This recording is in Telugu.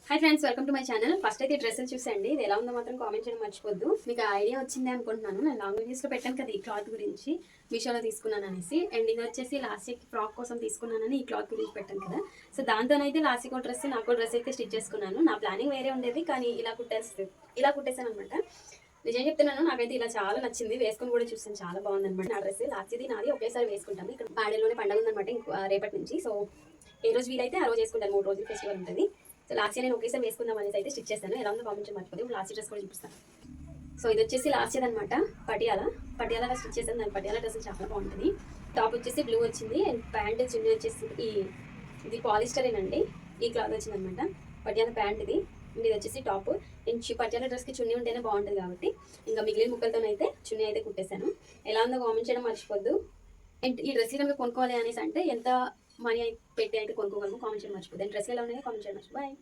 Hi friends, welcome to my channel. First అయితే డ్రెస్సులు చూసండి, ఇది ఎలా ఉందో మాత్రం కామెంట్ చేయడం మర్చిపోద్దు. మీకు ఐడియా వచ్చింది అనుకుంటున్నాను. నేను లాంగ్ వీడియోస్లో పెట్టాను కదా ఈ క్లాత్ గురించి, మీషోలో తీసుకున్నాను అనేసి. అండ్ ఇది వచ్చేసి లాస్టిక్ ఫ్రాక్ కోసం తీసుకున్నానని ఈ క్లాత్ గురించి పెట్టాను కదా. సో దాంతోనైతే లాస్టిక్ డ్రెస్, నాకు డ్రెస్ అయితే స్టిచ్ చేసుకున్నాను. నా ప్లానింగ్ వేరే ఉండేది, కానీ ఇలా కుట్టేసాను అనమాట. నిజం చెప్తున్నాను, నాకైతే ఇలా చాలా నచ్చింది. వేసుకొని కూడా చూస్తాను, చాలా బాగుంది అనమాట. నా డ్రెస్ లాస్ట్ది నాది ఒకేసారి వేసుకుంటాను. ఇక్కడ పాడేలోనే పండుగ ఉందన్నమాట రేపటి నుంచి. సో ఏ రోజు వీలైతే ఆ రోజు వేసుకుంటాను. 3 రోజులు ఫెస్టివల్ ఉంటుంది. సో లాస్ట్ ఇయర్ నేను ఒకేసారి వేసుకుందాం అనేసి అయితే స్టిచ్ చేస్తాను. ఎలా ఉందో కామెంట్ మర్చిపోతే ఇప్పుడు లాస్ట్ డ్రెస్ కూడా చూపిస్తాను. సో ఇది వచ్చేసి లాస్ట్ ఇయర్ అనమాట. పటియాలా స్టిచ్ చేస్తాను. దాని పటియాలా డ్రెస్ చాలా బాగుంటుంది. టాప్ వచ్చేసి బ్లూ వచ్చింది. అండ్ ప్యాంట్ చున్నీ వచ్చేసి ఇది పాలిస్టరేనండి. ఈ క్లాత్ వచ్చింది అనమాట. పటియాలా ప్యాంట్ ఇది. అండ్ ఇది వచ్చేసి టాప్. నేను పటియాలా డ్రెస్కి చున్నీ ఉంటేనే బాగుంటుంది కాబట్టి ఇంకా మిగిలిన ముక్కలతోనైతే చున్నీ అయితే కుట్టేశాను. ఎలా ఉందో కామెంట్ చేయడం మర్చిపోద్దు. అండ్ ఈ డ్రెస్లు కనుక కొనుక్కోవాలి అనేసి అంటే ఎంత మనీ పెట్టి అయితే కొనుక్కోగలము కామెంట్ చేయడం మర్చిపోద్దు. అండ్ డ్రెస్లు ఎలా ఉన్నాయో కామెంట్ చేయడం మర్చిపోయి.